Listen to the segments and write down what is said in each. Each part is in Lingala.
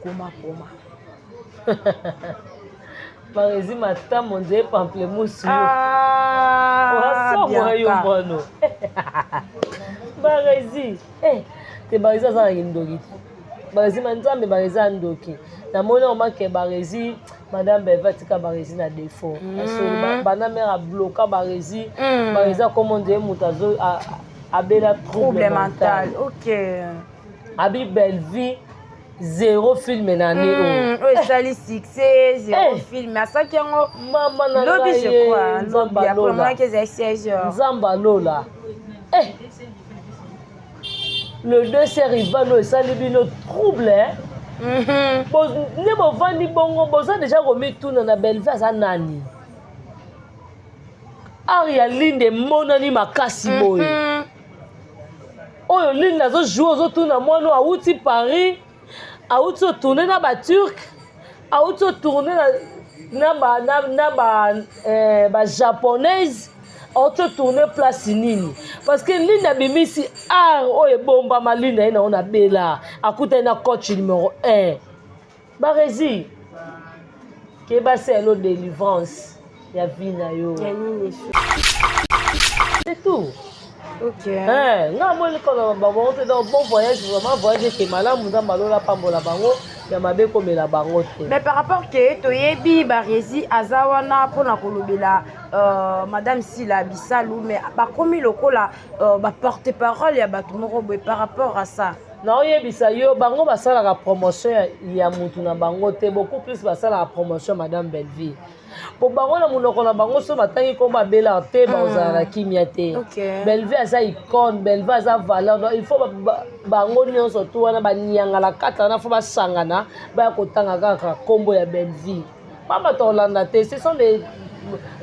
koma koma. Barezi matamu nze pamplemousse yo. Ah, bien ka. Barezi. Te barezi azala kindoki. Barezi manzambe barezi andoki. Na mona omake barezi madame Bevatika barezi na défaut. Parce bana mère a bloqué barezi. Barezi comme on dit mutazo abela trouble mental. OK. Abi belle vie. Zéro film l'année. Oh, sali succès, zéro film. À ça qui ont maman na lobby je crois. Lobby après moi que c'est 16 heures. Nzamba lola. Le deux c'est rivalo et ça libino trouble Bon ne mo vandi bongo boza déjà remis tout na belle vie ça nani. Aria linde monani makasi boy. Oyo linde zo jouer zo tout na moi no auti Paris. Auto tourner na ba turc, auto tourner na ba japonaise, auto tourner place nini parce que linda bimisi art oye bomba malinda ina ona bela akuta na coach numéro 1 barezi ke ba c'est l'eau délivrance ya vina yo c'est tout. OK. Nga moi quand bango te dans bon voyage vraiment voyage que malamu nzamba lola pambola bango ya mabe komela bango te. Mais par rapport que toyebi barezi azawana pona kolobela madame Sila Bisalou mais ba komi lokola ba porte-parole ya bato moko boy par rapport à ça. Na oyebisa yo bango basala la promotion ya mutu na bango te beaucoup plus basala la promotion madame Belleville. Pour bango na munoko na bango so batangi ko babela te bazala kimia te. Belleville asa icône, Belleville asa valeur. Donc il faut bango nyonso to wana ba nyanga la kata na faut ba sangana ba kotanga kaka kombo ya Belleville. Papa Tolanda te ce sont des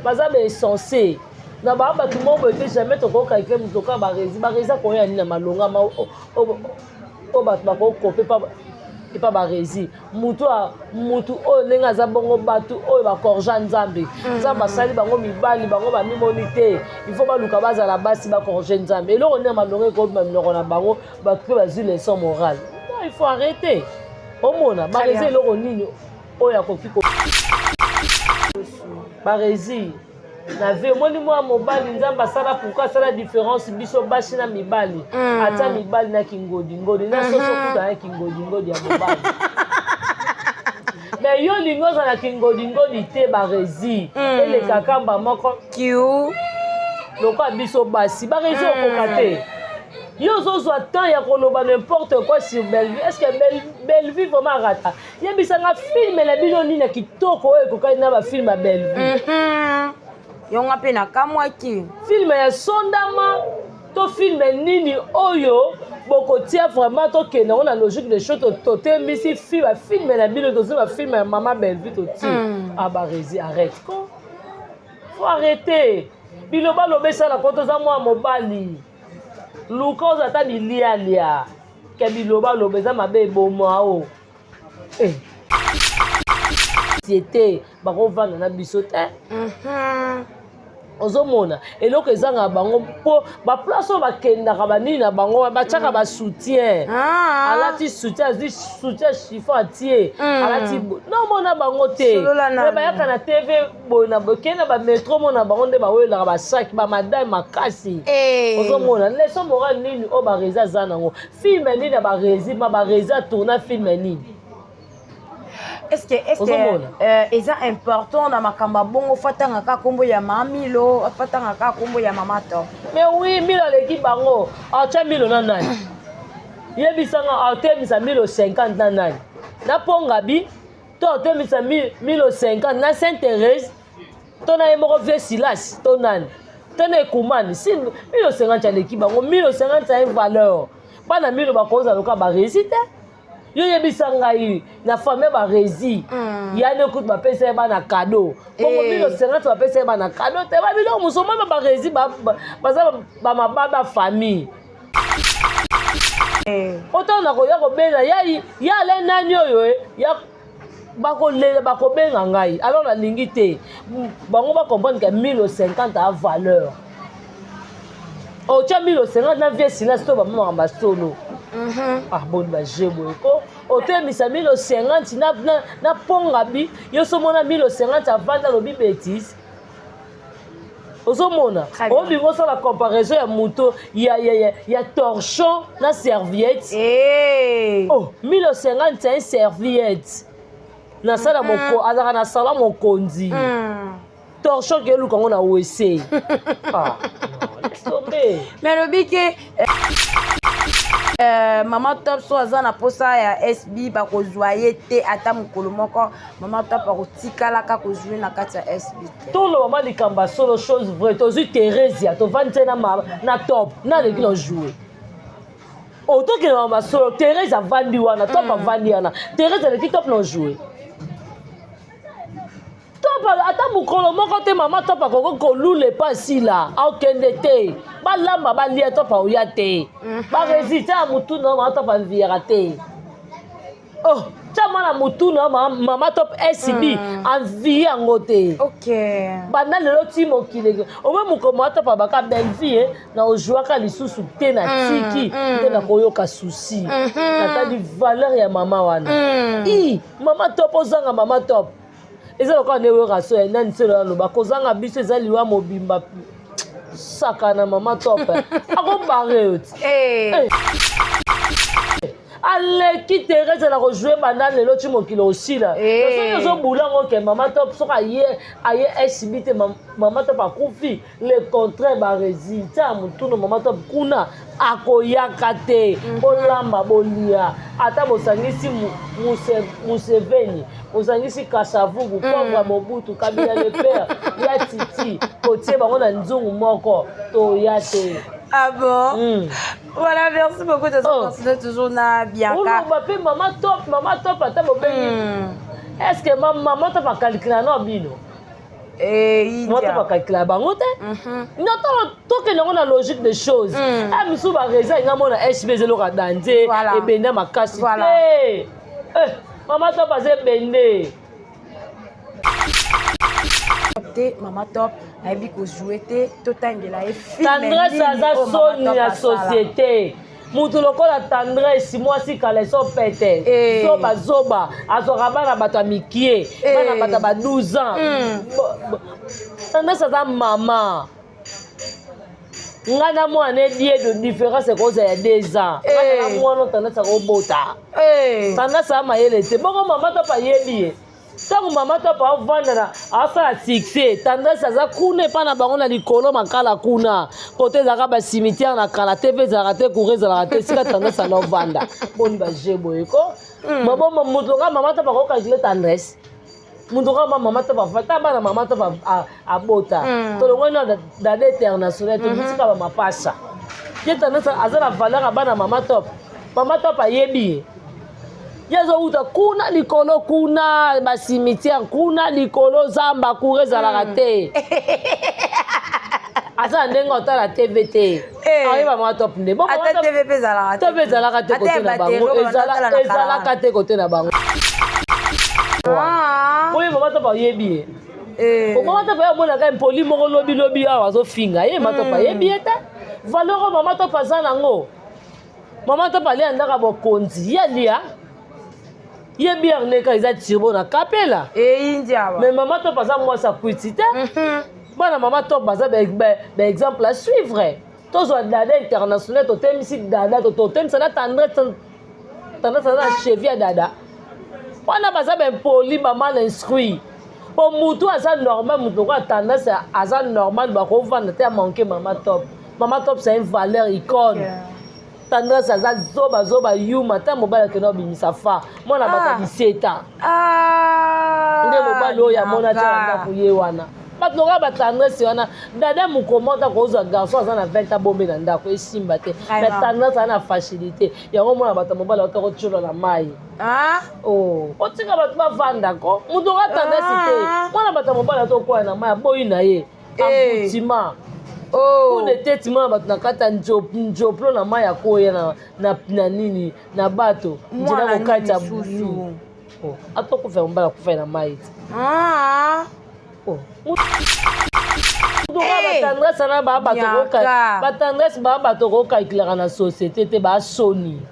bazabe censés. Na ba ba tout le monde peut jamais to ko kaiké mutoka barezi ko ya ni na malonga ma o ba ko kope pa et pas barezi mutu o lenga za bongo batu o ba korja nzambe nzamba sali bango mibali bango ba mimonité il faut ba luka baza la basi ba korja nzambe et là on est malongé ko ba minoko na bango ba pe ba zi leçon morale. Non, il faut arrêter au mona barezi lo nini o ya koki ko barezi na vie moni moi mobali nzamba sala pourquoi ça la différence biso bashi na mibali ata mibali na kingodi na soso kuta na kingodi ya mobali mais yo lingo za na kingodi te barezi ele kakamba moko kiu lokwa biso basi barezi okoka te yo zozwa temps ya koloba n'importe quoi sur Belleville. Est-ce que Belleville vraiment rata yebisa nga film na bino nini kitoko oyo ekokai na ba film ya Belleville. Yonga pe na kamwaki film ya sondama to film nini oyo bokotia vraiment to kena on a logique de choses to tembisi film na bino to ba film ya maman Belleville to ti barezi arrête ko faut arrêter biloba lobesa la koto za moi mobali luka ozata lia ke biloba lobesa mabe bomo o société bako vanda na biso te ozomona eloko ezanga bango po ba place ba kenda ka banini na bango ba tchaka ba soutien alati soutien azwi soutien chiffon atie alati non mona bango te ba yaka na TV bona bokena ba métro mona bango nde ba wela ba sac ba madame makasi ozomona leçon morale nini o ba reza zanango film nini ba rezi ba reza tourna film nini. Est-ce que c'est important na makamba bongo fatanga ka kombo ya mamilo fatanga ka kombo ya mamato mais oui milo l'équipe bango acha milo na nani yebisanga atemisa milo 50 na nani na pongabi to atemisa milo 50 na Sainte-Thérèse to na emoko vie Silas to nani to na Ekumani si milo 50 ya l'équipe bango milo 50 a une valeur pas na milo bakoza loka ba réussite yo yebisanga yi na famille ba rezi ya ne kutu ba pesa ba na cadeau bongo bino 50 ba pesa ba na cadeau te ba bilo musoma ba rezi ba ba mababa famille autant na ko ya ko bena ya le nani oyo ya bako benga ngai alors la lingi te bango ba comprendre que 1050 a valeur o tia 1050 na vie silence to ba mama ba solo bon ba jebo ko otemisa 1050 na ponga bi yo somona 1050 avanda lobi bêtise ozomona obingo osala comparaison ya moto ya torchon na serviette 1050 un serviette nasala moko azaka na salon mokonzi torchon ke eluka ngo na wc mais lobi ke Maman Top so aza na posa ya SB bakozwa ye te ata mokolo moko Maman Top akotikalaka kozwa na kati ya SB te tolo mama likamba solo chose vraie tozwi Teresia tovandi te na Top naleki na jouer otokende na mama solo Teresia avandi wana Top avandi wana Teresia aleki Top na jouer ata mokolo moko te mama Top akoko kolula epasi la akende te balamba balia Top aoya te baresiste ya motuna mama Top anviera te tia mwana motuna mama Top SB anvie yango te banda lelo ti mokili obe mokolo mama Top abaka belvie na ozwaka lisusu te na tiki te na koyoka susi natali valeur ya mama wana mama Top ozanga mama Top eza lokola ndewe raso ya nani selo aloba kozanga biso eza liwa mobimba saka na mama Top akobare yo ti aleki Terese na kojouer banda lelo ti mokili osila soki ozobulango ke mama Top soki aye SB te mama Top akufi le contraire baresultat ya motuna mama Top kuna akoyaka te bolamba bolia ata bosangisi Museveni bosangisi Kasavubu Pongwa Mobutu Kabila le père ya Titi kotie bango na nzungu moko toya te. Ah bon? Voilà, merci beaucoup de continuer toujours na Bianca. Maman Top, ata bobengi. Est-ce que maman Top a calculé na bino? Maman Top a calculé bango te? Non, tant que nous na logique des choses. Ah, misu ba raison nga mona HB zelo ka danje e benda makasi. Maman Top a ze bende. Maman Top ayebi kozouer te totangela ye film tendresse aza soni ya société mutu lokola tendresse mwasi kala so pete zoba azwaka bana bato ya mikie bana bato ba 12 ans tendresse aza mama nga na mwana die de différence koza ya 2 ans nga na mwana tendresse akobota tendresse ama yele te boko mama Top ayebi ye tango mama Top avanda asala succès tendresse aza kuna epa na bango na likolo makala kuna kote ezalaka basimitiare na kala te mpe ezalaka te courant ezalaka te esika tendresse anovanda boni baje boye ko moto nga mama Top akokalkule tendresse moto nga mama Top avata bana mama Top abota tolongoi na dada international tobisika bamapasa ye tendresse aza na valeur ya bana mama Top ayebi ye yazo uta kuna likolo kuna basimitiare kuna likolo zamba courant ezalaka te asa ndenge otala TV te ayeba mama Top nde bon ata TV pe ezalaka te kote na bango ezalaka te kote na bango oyo mama Top ayebi ye mama Top amonaka mpoli moko lobi awa azofinga ye mama Top ayebi ye te valeur mama Top aza nango mama Top alia ndaka bokonzi yalia ye bière neka eza tirbo na kapela mais mama Top aza mwasi akwiti te bana mama Top baza ba exemple à suivre tozwa dada international totemisi dada totemisa na tendresse na cheville ya dada wana baza bempoli bamal instruit po mutu aza normal mutu lokola tendresse aza normal bakovanda te amanke mama Top c'est une valeur icône tendresse aza zoba yuma ta mobali akende obimisa fa mwana bato 17 ans nde mobali oyo amona te na ndako ye wana bato lokola batendresse wana dada mokomota kozwa garçon aza na 20 ans bombe na ndako esimba te mais tendresse aza na facilité yango mona bato mobali auta kotiola na mai otika bato bavandako moto oka tendresse te mwana bato mobali auta okwaya na mai aboyi na ye abutima coup de tête mwana bato na kati ya njoplo na mai ya koya na nini na bato njela kokati ya busu ata okufa mobali akufa na mai te batendresse wana batendresse baa bato kokalkulaka na société te baasoni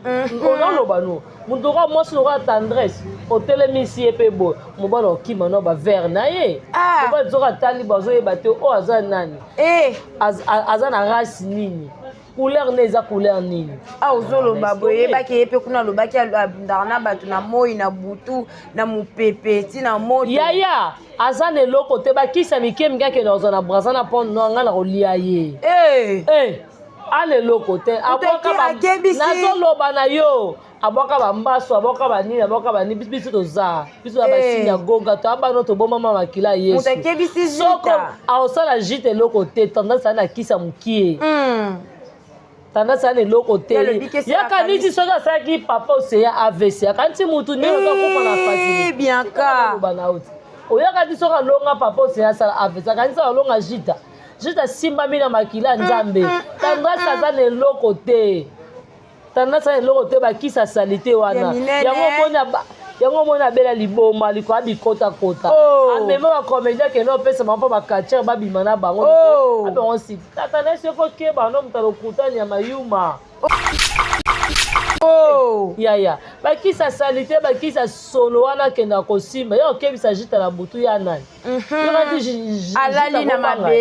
onoloba no mutu oka mwasi lokola tendresse otelemisi ye mpe boye mobala okima no bavere na ye mobali soki atali bazoyeba te oyo aza nani aza na race nini couleur ne eza couleur nini ozoloba boye yebaki ye mpe kuna alobaki abundaka na bato na moi na butu na mopepe ti na moto yaya aza na eloko te bakisa mike mike akende kozwa na braza na mpo ngai na kolia ye ana eloko te nazoloba na yo abwaka bambaso abwaka banini biso toza biso na basini ya gonga to abano tobomama makila yesu soko aosala jite eloko te tendance ana kisa mokie tendance ana eloko te yaka niti soki asalaki papa oseya avc akanisi mutu niokakufa na facilité oyaka ti soki alonga papa oseya asala avc akanisi alonga jita juste asimbami na makila nzambe tendance aza na eloko te tendance aza na eloko te bakisa salite wana yango moni abela liboma likoya bikotakota amema bacomédien akende opesama mpo bakatere babima na bango abango siti tatanesi efo keba no moto alokutani ya mayuma yaya bakisa salite bakisa solo wana akenda kosimba ye okebisa jita na butu ya nani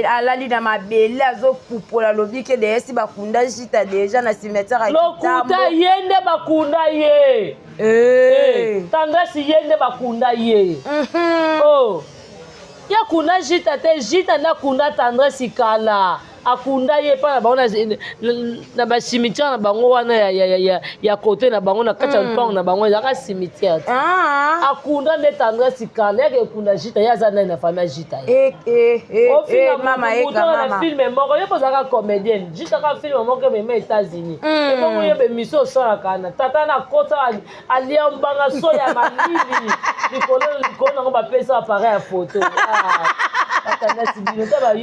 alali na mabele azopupola lobi ke deyesi bakunda jita deja na cimetière lokuta ye nde bakunda ye tendresse ye nde bakunda ye yakunda jita te jita nde akunda tendresse kala akunda ye mpa na bango na bacimitière na bango wana ya kote na bango na kati ya lupango na bango ezaka cimitière te akunda nde tendresse kala yake ekunda jita ye aza nani na famille ya jita ye ofilmamutana na filme moko ye pozalaka comédienne jita ka filme moko emema États-Unis ebongo yebe miso osalaka na tata na kota alia mbanga so ya malili likolo nango bapesa appareil ya photo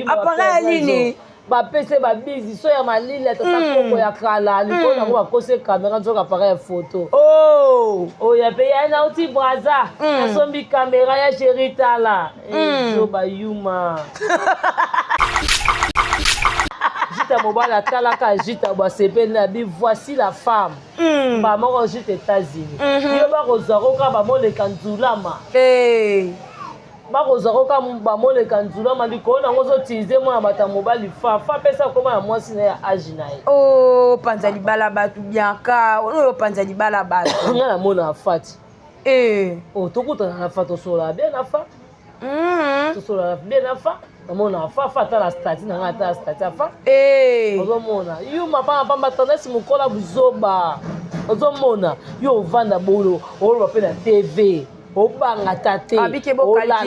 appareil ya nini bapese babizi so ya malili ya tata koko ya kala likolo nango bakose kamera nzoka appareil ya photo oyo mpe ya nauti braza nasombi kamera ya chéri tala ezo bayuma jita mobala atalaka jita basepeli na bi voici la femme bamoko jita États-Unis yo bakozwa koka bamoleka nzulama bakozwa koka bamoleka nzulama likolo nango ozotilize mwana bata mobali fa apesa koma ya mwasi na ya age na ye panza libala bato bianka oyo panza libala bato nga namona afati tokutana na fa tosolala bien na fa tosolala bien na fa namona afa atala stati nanga atala stati afa ozomona yo mapamba tendance mokola buzoba ozomona yo ovanda bolo oloba mpe na tv obanga tate mpona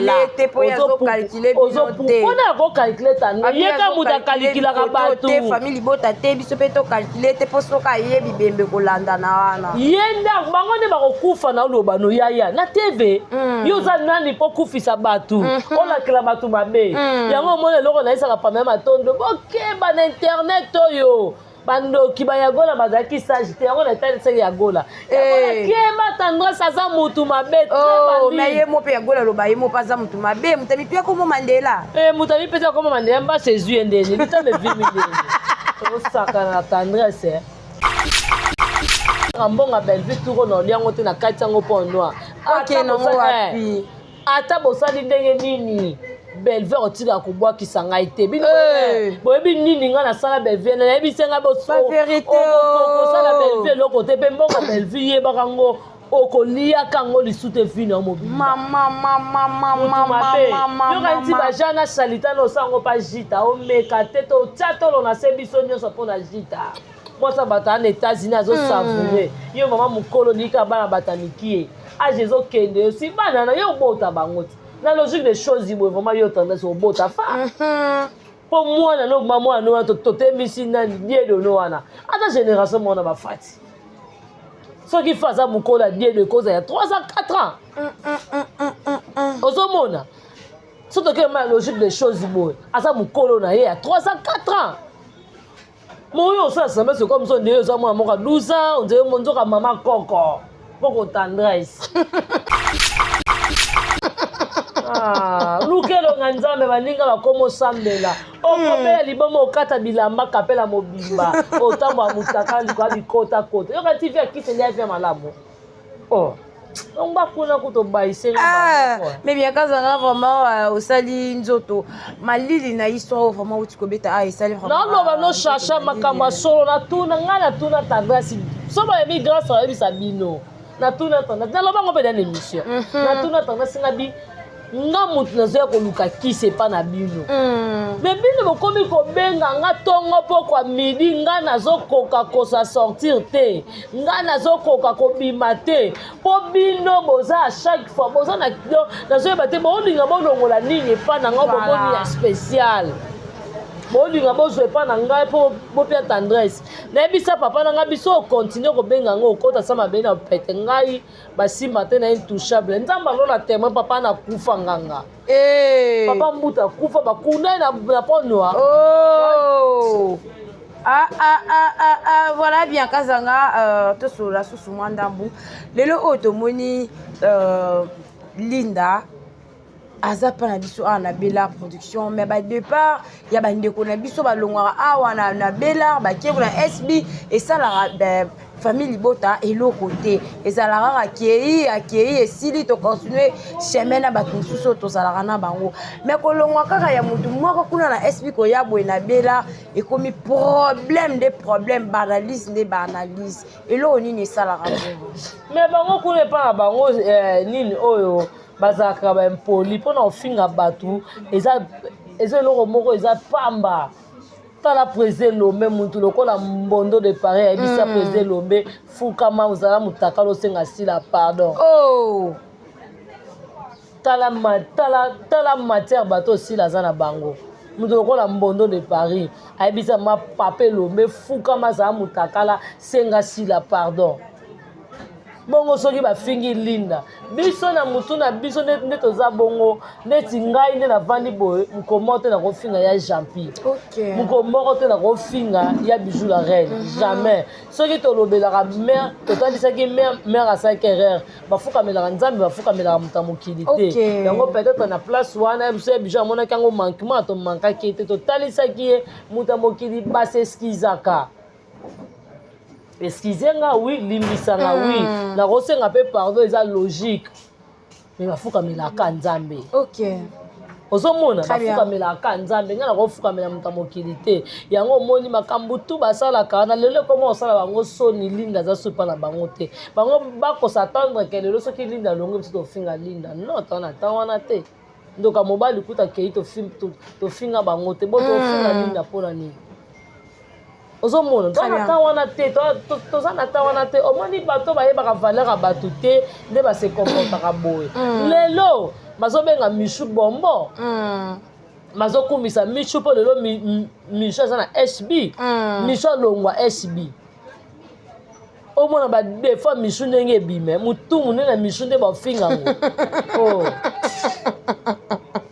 yakokalkule tano yeka moto akalikilaka bato famille libota te biso mpe tokalkule te mpo soki ayebi bembe kolanda na wana ye nda bango nde bakokufa na oloba no yaya na tv yo oza nani mpo kufisa bato olakela bato mabe yango omona eloko nayisaka pamba ya matondo bokeba na internet oyo bandoki bayagola bazalaki sage te yango na etalisaki yagola keba tendresse aza mutu mabe me ye mo mpe yagola aloba ye mo mpe aza mutu mabe mutami mpe akoma mandela mutami mpe akoma mandela mba sezu ye ndeni bitame vimi ndeni osakana na tendresse mbonga belvi turo na oliango te na kati yango mpo noir ata bosali ndenge nini belver otika kobwakisa ngai te bino boyebi nini ngai nasala belver nayebi ngai bosala belver eloko te mpe mbongo belver yebaka ngo okoliaka ngo lisu te vino ya mobimba yoka nti baja na salita na osango mpa jita omeka te totia tolo na se biso nyonso mpo na jita mwasa bato ana États-Unis azosavoure yo mama mokolo lika bana bata mikie age ezokende yo si bana na yo obota bango te na logique des choses boye vraiment yo tendance obota fa mpo mwana nobima mwana wana totembisi nani diedono wana ata génération mwana bafati soki fa aza mokolo ya diedo ekoza ya 3 ans 4 ans ozomona so tokema logique des choses boye aza mokolo na ye ya 3 ans 4 ans moyo osala semestre comme so ndenge eza mwana moko 12 ans onzeye monzoka mama koko poko tendresse lukelonga nzambe baninga bakoma osambela okopela liboma okata bilamba kapela mobimba otambola mutaka likoya bikotakota yoka tv akiseli avia malamu oh donc bakuna kuto baise mais bien kazanga vraiment osali nzoto malili na histoire vraiment uti kobeta esali vraiment non ba no chacha makamba solo na tuna ngana tuna tendresse soba emi grâce à bisa bino na tuna tendresse na lobango pe dans émission na tuna tendresse ngabi nga mutu nazoya koluka kisi epa na bino me bino bokomi kobenga nga ntongo mpo kwa midi nga nazokoka kosa sortir te nga nazokoka kobima te mpo bino boza a chaque fois boza nazoyeba te bolinga bolongola nini epa na nga bokoni ya spécial bolinga bozwa epa na ngai mpo bopia tendresse nayebisa papa na ngai biso okontinue kobenga ngo okota sa mabe na pete ngai basimba te na intouchable nzambe alona témoin papa na kufa nganga papa mbuta kufa bakunda na ponwa voilà bien kazanga tosola susu mwa ndambu lelo oyo tomoni Linda aza pa na biso awa na Bella production mais ba départ ya bandeko na biso balongwaka awa na Bella bakebo na SB esalaka famille libota eloko te ezalaka akei esili to continuer chemin na bato mosusu tozalaka na bango mais kolongwa kaka ya motu moko kuna na SB koya boye na Bella ekomi problème banalise nde banalise eloko nini esalaka mais bango kuna epa na bango nini oyo bazalaka baimpoli mpona kofinga bato eza eloko moko eza pamba tala président Lombe mutu lokola mbondo de Paris ayebisa président Lombe fukama ozala mutaka losenga sila pardon tala matière bato osila aza na bango mutu lokola mbondo de Paris ayebisa mapape Lombe fukama azala mutakala senga sila pardon bongo soki bafingi Linda biso na mutu na biso nde toza bongo neti ngai nde navandi boye mukomo te na kofinga ya Jampi mukomo te na kofinga ya Bijou la reine jamais soki tolobelaka mère totalisaki mère asalaki erreur bafukamelaka nzambe bafukamelaka mutu ya mokili te yango peut-être na place wana biso ya Bijou amonaki yango manquement tomankaki te totalisaki ye mutu ya mokili baseskizaka excusez nga oui limbisa nga oui na kosenga pe pardon eza logique mais bafukamelaka nzambe ozomona bafukamelaka nzambe nga na kofukamela mutu ya mokili te yango omoni makambo tu basalaka na lelo koma osala bango soni Linda aza so epa na bango te bango bakosatendre ke lelo soki Linda alongo biso tofinga Linda non tana ta wana te ndoka mobali kuta kei tofinga bango te bo tofinga Linda mpona nini ozomona toza na ta wana te omoni bato bayebaka valeur ya bato te nde base comportaka boye lelo bazobenga Michou bombo bazokumisa Michou mpo lelo Michou aza na SB Michou alongwa SB omona badefa Michou ndenge ebime mutumu nde na Michou nde bafingango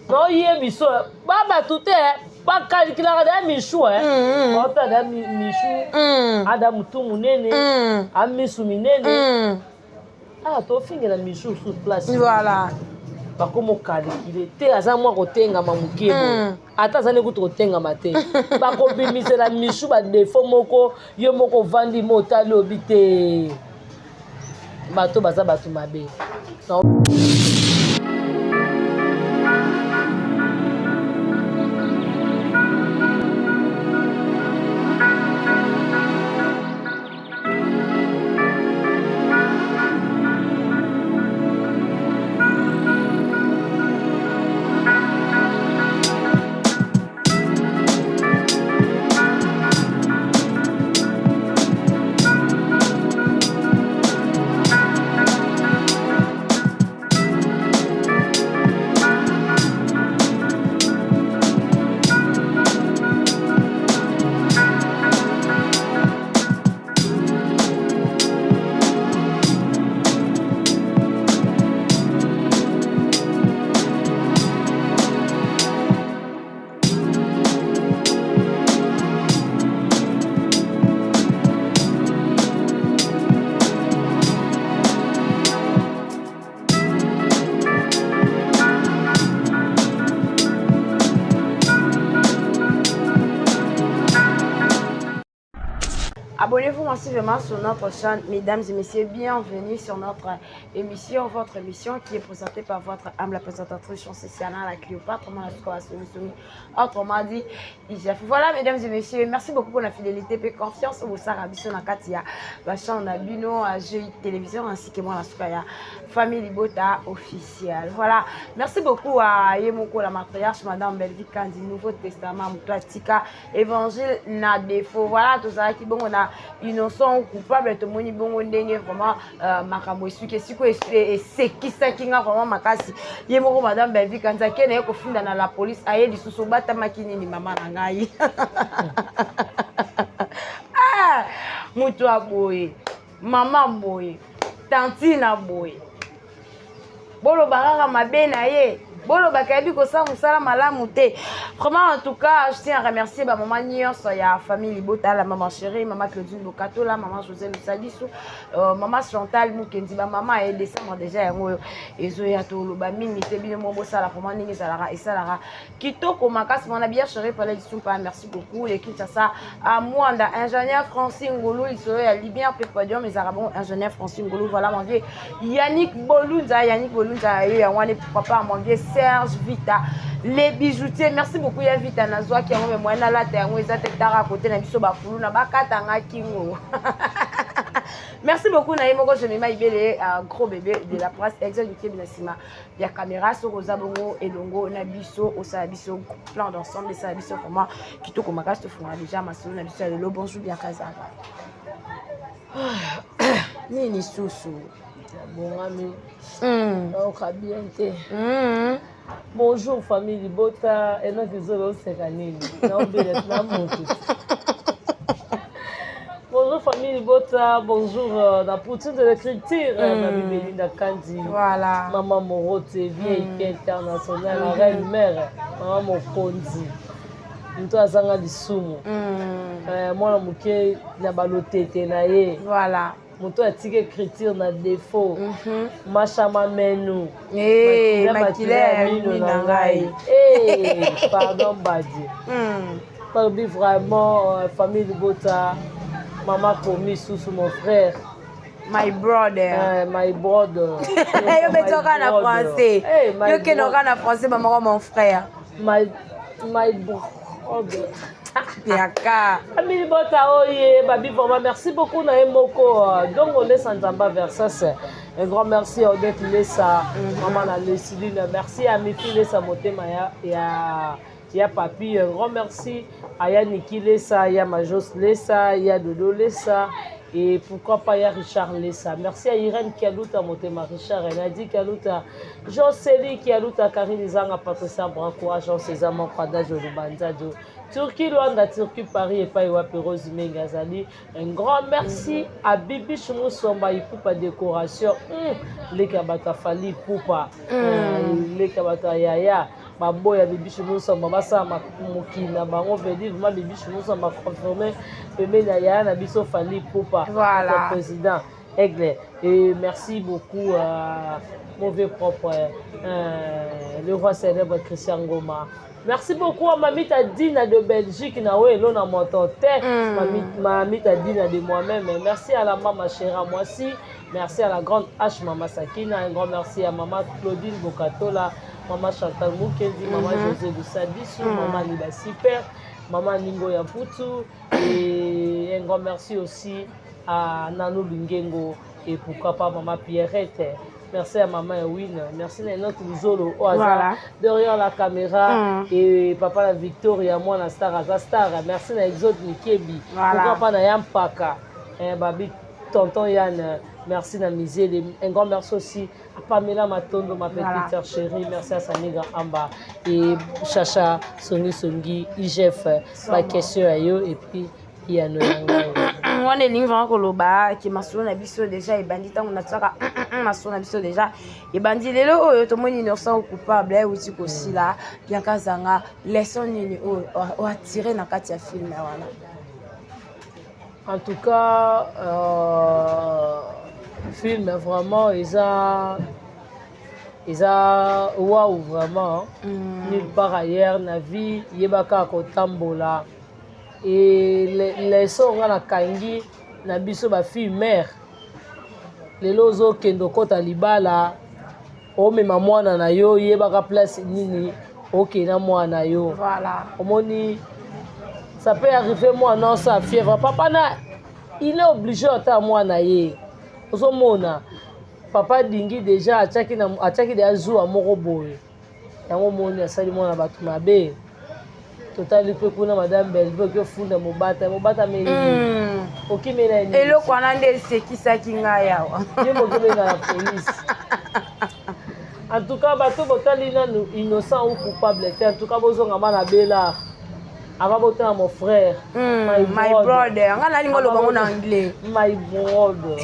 noyebi so babato te bakalikilaka da Michou ota da Michou ada mutu munene amisu minene tofingela Michou sur place voilà bakomo kalikile te aza mwa kotengama mokebo ata azali kutu kotengama te bakobimisela Michou badefo moko yo moko vandi motali obi te bato baza bato mabe Abonnez-vous massivement sur notre chaîne, mesdames et messieurs. Bienvenue sur notre émission, votre émission qui est présentée par votre humble présentatrice Chancessiana, la Cléopâtre, autrement dit, IGF. Voilà, mesdames et messieurs, merci beaucoup pour la fidélité et confiance au Sarabiso Nakatia, la chaîne Nabino, à GI Télévision, ainsi que moi, la Soukaya, famille Libota officielle. Voilà, merci beaucoup à Yemoko, la matriarche, Madame Belvi Kandi, Nouveau Testament, Mouklatika, Évangile, na défaut. Voilà, tout ça qui bon, on a innocent ou coupable, tout le monde bon, on est vraiment makambo suke siko et c'est qui ça qui a vraiment makasi. Yemoko, Madame Belvi Kandi, qui est au fond dans la police, aïe, du sous-bata makini ni maman nangai. Ah, Moutoua boy, maman boy, tantina boy. Bolo barara mabe na ye. Bolo bakabi ko sa musala malamu te. Vraiment en tout cas, je tiens à remercier ma maman Nyonso ya famille Libota, la maman chérie, maman Claudine Bokato, la maman José Lusadisu, maman Chantal Mukendi, ma maman est décembre déjà yango ezo ya to lo ba mingi te bino mo sala pour ningi salara et salara. Kitoko makasi mon bien chérie pour l'édition pas merci beaucoup l'équipe ça à moi ingénieur Francine Ngolo il serait à Libyen podium les arabons ingénieur Francine Ngolo voilà mon vieux Yannick Bolunza yo ya wane papa mon vieux Serge Vita, les bijoutiers, merci beaucoup ya Vita Nazwa qui a moi moyen la terre, moi ça tara côté na biso ba fulu na bakata nga kingo. Merci beaucoup Naïmoko Jemima Ibele, gros bébé de la presse exécutive Nasima. Il y a caméra sur Rosa Bongo et Longo Nabiso au Sabiso plan d'ensemble des Sabiso pour moi qui tout comme casse te fera déjà ma sœur Nabiso le bonjour bien Kazava. Nini sousou. Bon ami. Bonjour famille Libota et notre zolo sekanini. Bonjour famille Libota, bonjour la poutine de l'écriture, Mamie Belinda Kandi, voilà. Maman Morote, vieille internationale, la reine mère, Maman Mokonzi. Nous avons des soumous. Moi, la mouké, la baloté, voilà. Moto a tiré écriture na défaut. Machama menu. Makile minangai. Pardon Badi. Parmi vraiment famille de Bota, maman commis sous mon frère. My brother. My brother. Yo me toka na français. Yo ke noka na français maman mon frère. My brother. Piaka. Famille Bota oye, babi vraiment merci beaucoup na Moko. Donc on laisse en Zamba vers ça c'est un grand merci à Odette Lessa, maman na Leslie, merci à Mifi Lessa Motema ya papi, un grand merci à Yannick Lessa, ya Majos Lessa, ya Dodo Lessa. Et pourquoi pas, il y a Richard Lessa. Merci à Irène Kialouta, Motema Richard, Nadi Kialouta, Jean-Célie Kialouta, Karine Zanga, Patricia Brancoua, Jean César Mankwada, Jolubanzado, Turquie, Luanda, Turquie, Paris, et Païwa, Rose Mengazali. Un grand merci à Bibi Choumou Somba, Poupa Décoration, les Kabata Fali, Poupa, les Kabata Yaya. Baboya Bibi Choumou Somba, Bassa Mokina, Bango Vedi, vraiment Bibi Choumou Somba confirmé, Pemé Yaya, Nabiso Fali, Poupa, voilà. Le président Aigle. Et merci beaucoup à mon vieux propre, le roi célèbre Christian Goma. Merci beaucoup à Mamita Dina de Belgique, Naoué, Lona Montote, Mamita Dina de moi-même. Merci à la maman Chéra Moissi, merci à la grande H Mama Sakina, un grand merci à maman Claudine Bokatola, maman Chantal Mukendi, maman José Lusadisu, maman Liba Super, maman Ningo Yaputu, et un grand merci aussi à Nanou Bingengo et pourquoi pas maman Pierrette. Merci à maman Ewin, merci à notre Zolo au hasard, voilà. Derrière la caméra, et papa la Victoria, moi la star Azastar, merci à Exode Nikebi, voilà. Pourquoi pas à Yampaka, Babi, tonton Yann, merci à Misé, un grand merci aussi à Pamela Matondo, ma petite voilà. Sœur chérie, merci à Saniga Amba, et Chacha, Songi, IGF, la question à eux, et puis il y a nos on est ligne vraiment koloba qui m'a sonné biso déjà et bandit tant on a tsaka m'a sonné biso déjà et bandit lelo oyo to moni innocent coupable outi aussi là bien kazanga leçon nini o attirer na kati ya film wana. En tout cas film vraiment ils a waouh vraiment nulle part ailleurs na vie yebaka ko tambola et leso nga na kangi na biso ba fille mère lelo ozokende okota libala omema mwana na yo yebaka place nini okenda mwana yo Voilà. omoni ça peut arriver mwana oso a fièvre papa na il est obligé ata mwana ye ozomona papa dingi déjà atiaki deja zuwa moko boye yango moni asali mwana bato mabe totali mpe kuna madame Bellevue okofunda mobata meli okimela nini eloko wana nde esekisaki ngai awa ye mokobenga na polise en tout cas bato botali nanu innocent ou coupable te en tout cas bozonga ma na bela ava botala mon frère my brother nga nalingi oloba ngo na anglais my brother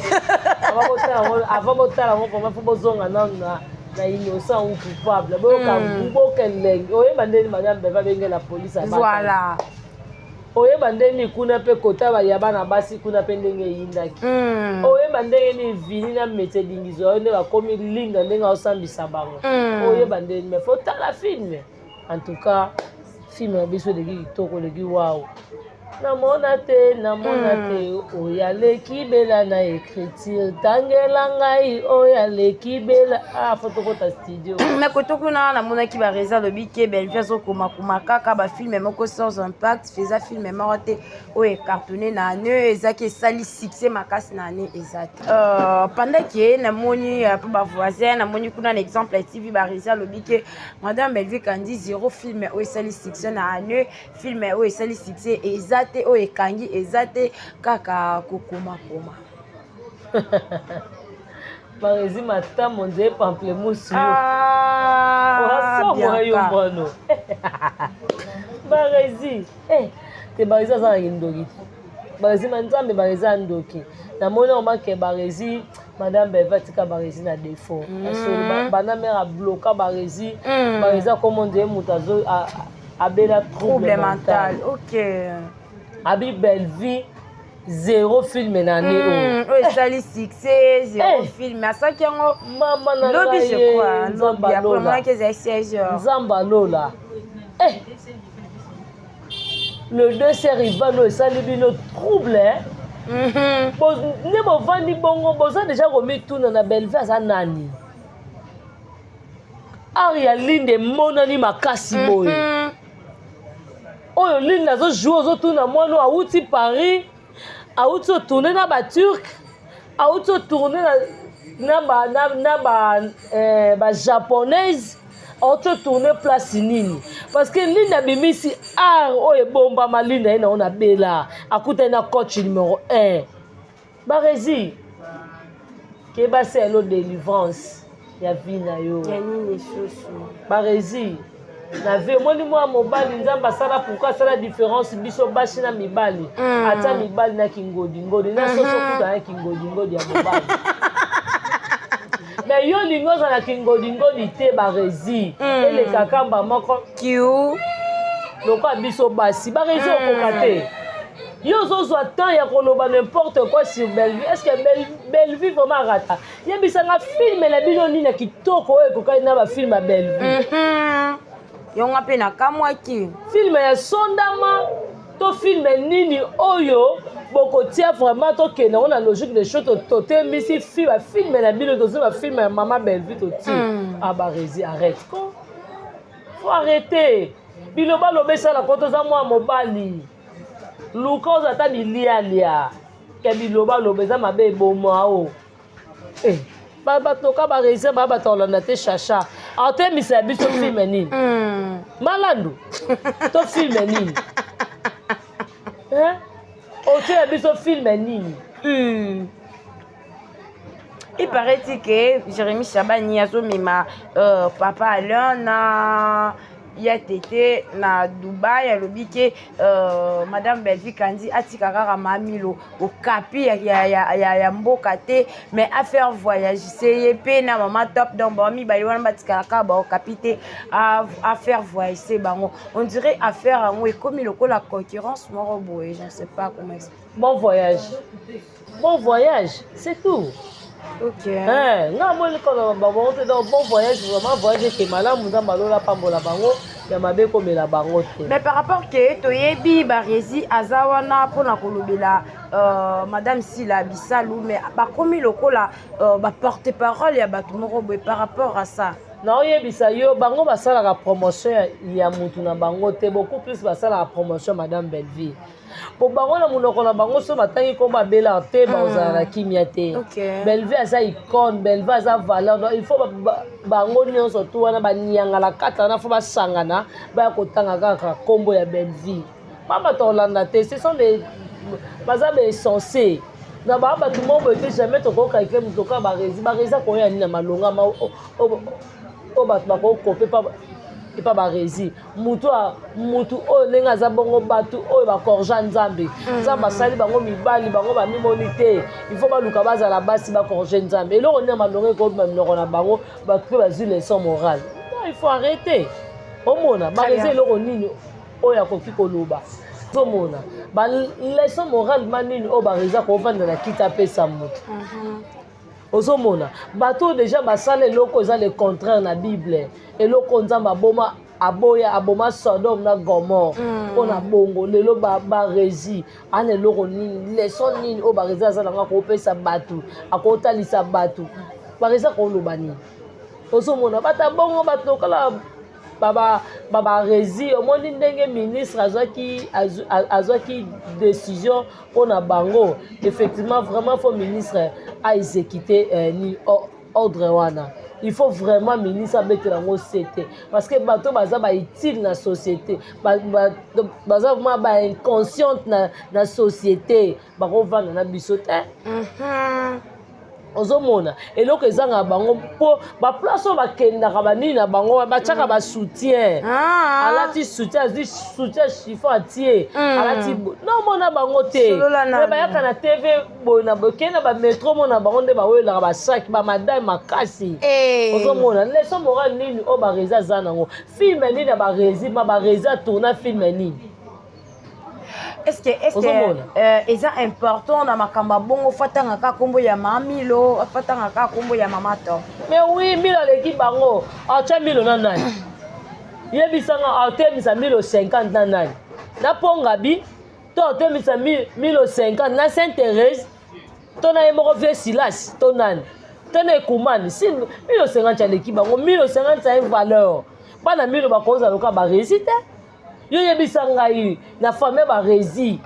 ava botala ngo poma fo bozonga nanu na innocent ou coupable boyoka bokelenge oyeba ndeni madame Bellevue abenge na polise voilà oyeba ndeni kuna mpe kota ya bana basi kuna mpe ndenge eyindaki oyeba ndenge ni vini na mete dingizo oyo nde bakomi linga ndenge aosambisa bango oyeba ndeni me fo tala filme en tout cas filme na biso eleki kitoko eleki wawu namona te oyo aleki bela na écriture tangela ngai oyo aleki bela fo tokota studio me koto kuna namonaki bareza alobi ke Bellevue azokomakoma kaka bafilme moko sans impact feza filme moko te oyo ecartonne na ane ezaki esali succès makasi na ane eza te pendant ke namoni mpe bavoisin namoni kuna na exemple ya tv bareza alobi ke madame Bellevue kandi 0 filme oyo esali succès na ane filme oyo esali succès eza te oyo ekangi eza te kaka kokomakoma barezi matambo nzeye pamplemousse yo orasomoa yo mbano barezi te barezi aza na kindoki te barezi manzambe barezi andoki namoni omake barezi madame Bellevue atika barezi na défaut asoli bana mare abloka barezi akomo nzeye moto abela trouble mental abi Bellevue 0 film na ne oyo esali succès 0 film asaki yango mama na lobi je crois nzamba lola nzamba lola le deux sœurs Ivano esali bino trouble nde bovandi bongo boza deja komituna na Bellevue aza nani aria linde monani makasi boye oyo linde azojoue ozotuna mwana awuti Paris awuti otourne na baturk awuti otourne na bajaponaise awuti otourne place nini parce que linde abimisi art oyo ebombama linde aye nango na bela akutani na coach numéro 1 barezi kebasi elo délivrance ya vie na yo barezi na vie omoni mwa mobali nzambe asala pourkui asala différence biso basi na mibali ata mibali na kingodingodi na soso kuta na kingodingodi ya mobali me yo lingi oza na kingodingodi te barezi elekaka mba moko kiu lokola biso basi barezi okoka te yo ozozwa temps ya koloba n'importe quoi sur Bellevue est ce que Bellevue vraiment arata yebisanga filme na bino nini ya kitoko oyo ekokani na bafilme ya Bellevue yonga mpe nakamwaki filme ya sondama to filme nini oyo bokotia vraiment tokende ngo na logique de choses totembisi bafilme na bino tozi bafilme ya mama Bellevue toti barezi arrête faut arrêter biloba lobesala ko toza mwa mobali luka oza ta bilialia ke biloba loba eza mabe eboma o batoka barezi bato olanda te chacha atemisa biso filme nini malandu to filme nini otia biso filme nini il paraît que Jérémy Chabani azomema papa Alain na ya tete na Dubai alobi ke madame Bellevue kandi atika kaka mamilo okapi ya mboka te mais à faire voyage c'est pe na mama top donc bami ba wana batika kaka ba okapi te à faire voyage c'est bango on dirait affaire ango comme la concurrence moro boye je ne sais pas comment expliquer. Bon voyage c'est tout. Ok. Nga moni kono babongo te donc bon voyage vraiment voyage ke malamu nzamba lola pambola bango ya mabe komela bango te. Mais par rapport que toyebi barezi azawana pona kolobela madame Sila Bisalou mais bakomi lokola ba porte-parole ya bato moko boye par rapport à ça. naoyebisa yo bango basalaka promotion ya mutu na bango te, beaucoup plus basalaka promotion madame Belleville. Po bango na munoko na bango so batangi ko babela te bazala na kimia te. Belleville aza icône, Belleville aza valeur. Donc il faut bango nyonso to wana baniangala kata na fo basangana ba kotanga kaka kombo ya Belleville. Mama to Hollande te, ce sont des bazabe censés. Na ba ba tout le monde était jamais to ko kaiké mutoka barezi ko ya ni na malonga ma o ba ko kope pa et pas barezi mutu o lenga za bongo batu o ba korja nzambe za basali bango mibali bango ba mimonité il faut ba luka baza la basi ba korja nzambe et là on est malonga ko ba minoko na bango ba pe ba zi leçon morale. Non, il faut arrêter omona barezi lo nini o ya koki koloba omona ba leçon morale manini o bareza ko vanda na kita pesa mutu ozomona bato déjà basala eloko eza le contraire na Bible eloko nzambe aboma aboma Sodome na Gomorre mpona bongo lelo barezi ana eloko nini leson nini oyo barezi azalanga kopesa bato akotalisa bato barezi akoloba nini ozomona bata bongo bato lokala barezi omoni ndenge ministre azwaki décision mpona bango effectivement vraiment faut ministre a exécuté ni ordre wana il faut vraiment ministre abetela yango sete parce que bato baza bautile na société baza vraiment bainconsciente na société bakovanda na biso te ozomona eloko ezanga bango mpo baplace oyo bakendaka banini na bango batiaka basoutien alati soutien azwi soutien chiffon atie alati nomona bango te me bayaka na tv boye na bokende na bametro mona bango nde bawelaka basaki bamadame makasi ozomona leso morale nini oyo barezi aza nango filme nini ya barezi ma barezi atourna filme nini. Est-ce que c'est important dans ma kamba bongo fatanga ka kombo ya mamilo fatanga ka kombo ya mamato mais oui milo l'équipe bango acha milo na nani yebisanga atemisa milo 50 na nani na pongabi to atemisa milo 50 na Sainte Thérèse to na emoko vie Silas to nani to na Ekumani si milo 50 ya l'équipe bango milo 50 ça une valeur pas na milo bakoza loka ba réussite yo yebisa ngai na famille barezi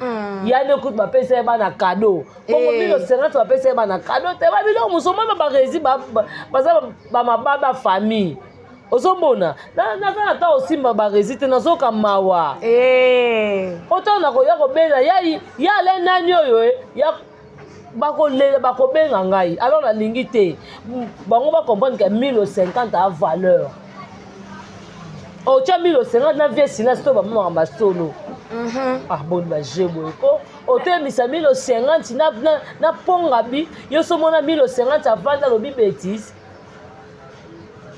yani écoute bapesa bana cadeau bongo bino 50 bapesa bana cadeau te ba bilo musoma barezi baza ba mababa famille ozomona na ta osimba barezi te nazoka mawa otana ko yako bela ya le nani oyo ya bakolela bakobenga ngai alors la lingi te bango ba comprendre que 1050 a valeur. Oh, tu as mis le 50 na vie silence to ba mama ba solo. Ah bon ba jebo ko. O te mi sa 1050 na ponga bi, yo so mona 1050 avanda lo bi bêtise.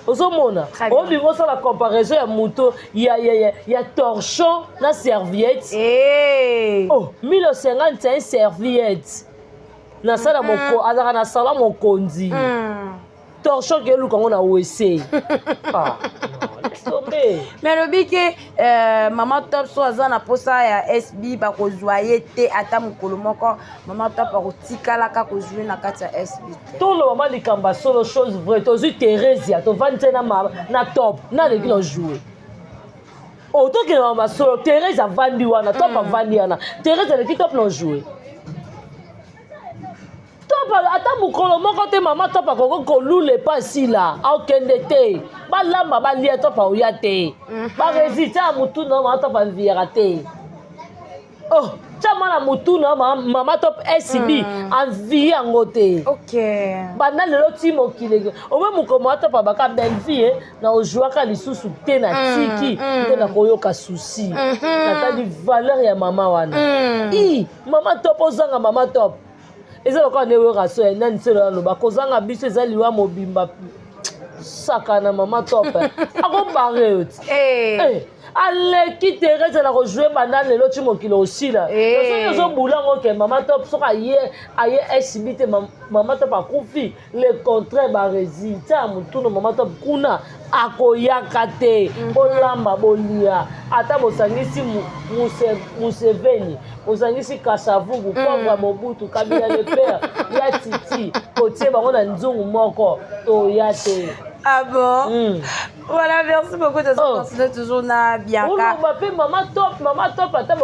Ozomona. O bi go so la comparaison ya muto ya torchon na serviette. Oh, 1050 c'est une serviette. Na sala moko azaka na sala mokonzi. Torchon ke luka ngona wese. Ah. Mais le bique maman top so azana posa ya SB ba ko joyer te ata mukolo moko maman top ba ko tikala ka ko jouer na kati ya SB. Tout le moment likamba solo chose vraie to zu Thérèse to vante na top na le kilo jouer. Oh to ke mama solo Thérèse avandi wana top avandi wana Thérèse le top no jouer. Ata mukolo moko te mama topa koko kolule pasi la akende te balamba balia topa oya te ba resita mutu na mama topa viera te oh chama na mutu na mama top SB envie yango te. OK bana lelo timo kilege owe mukoma topa baka Belleville na ojuaka lisusu te na tiki te na koyoka souci na tali valeur ya mama wana mama top ozanga mama top. Eza lokwa newe raso ya nani selo lo bakozanga biso eza liwa mobimba saka na mama top ako bare oti aleki Thérèse na rejouer banda lelo ti mokili osila soki ozobulango ke mama top soki aye SB te mama top akufi le contraire barésultat ya motuno mama top kuna akoyaka te bolamba bolia ata bosangisi Museveni bosangisi Kasavubu pauvre Mobutu Kabila le père ya Titi kotie bango na nzungu moko toya te. Ah bon? Voilà, merci beaucoup de continuer toujours na Bianca. Maman top, ata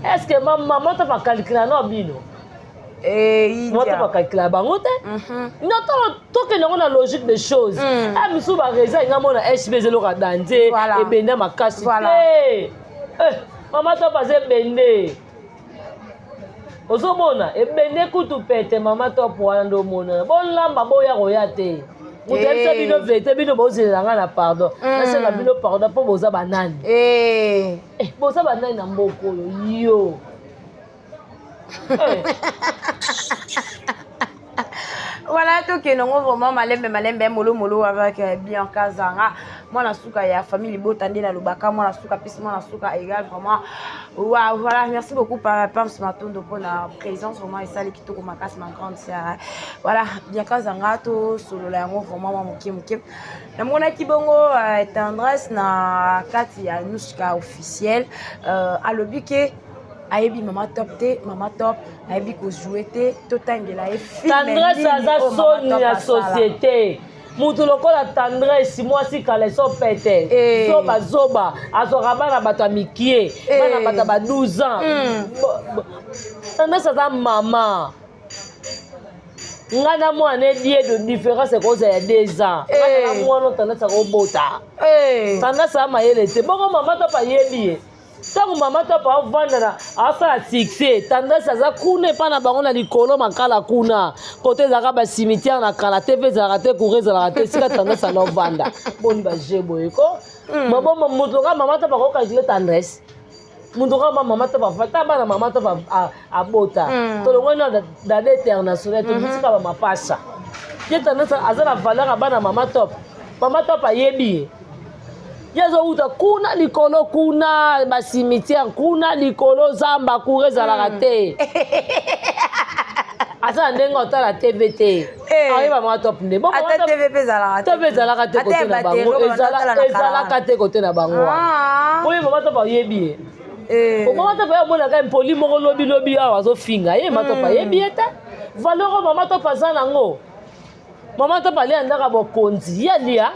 est-ce que maman top a calculé non bino? Maman top a calculé bango te? Non, tant que nous avons la logique des choses. Ah, monsieur Bareza, il a mon HB zelo kadanje et bende makasi. Maman top a zé bende. Ozomona e bende kutu pete maman top wana ndo mona. Bon lamba boya royate. Mutemsa bino vete bino bozelanga na pardon. Nase na bino pardon po boza banani. Boza banani na mboko yo. Voilà, tout que nous vraiment malembe molo avec Bianca Zanga. Moi la souka ya famille Botandé na Lubaka, moi la souka pis moi la souka égal vraiment. Waouh, voilà, merci beaucoup par ce matin pour la présence vraiment et ça les qui tout ma casse ma grande sœur. Voilà, Bianca Zanga to solo la ngo vraiment moké. Na mona ki bongo tendresse na kati ya nuska officiel à l'obike ayebi mama top te mama top ayebi ko jouer te totangela e film tendresse aza soni na société mutu lokola tendresse mwasi kala so pete zoba azoka bana bato ya mikie bana bato ba 12 ans tendresse aza mama ngana mwana die de différence cause ya 2 ans ngana mwana tendresse akobota tendresse amayele te bongo mama top ayebi tango mama top avanda asala succès tendresse aza kuna epa na bango na likolo makala kuna kote ezalaka basimitiare na kala te mpe ezalaka te cour ezalaka te esika tendresse anovanda boni baje boye ko maboma motoka mama top akokakile tendresse motoka mama top afata bana mama top abota tolongoni dada international tobisika bamapasa ye tendresse aza na valeur ya bana mama top ayebi ye yazo uta kuna likolo kuna basimitiare kuna likolo zamba cour ezalaka te asa ndenge otala TV te ayeba mama top nde bon ata TV pe ezalaka te kote na bango ezalaka te kote na bango oyo mama top ayebi ye mama top amonaka mpoli moko lobi awa azofinga ye mama top ayebi ye te valeur mama top aza nango mama top alia ndaka bokonzi yalia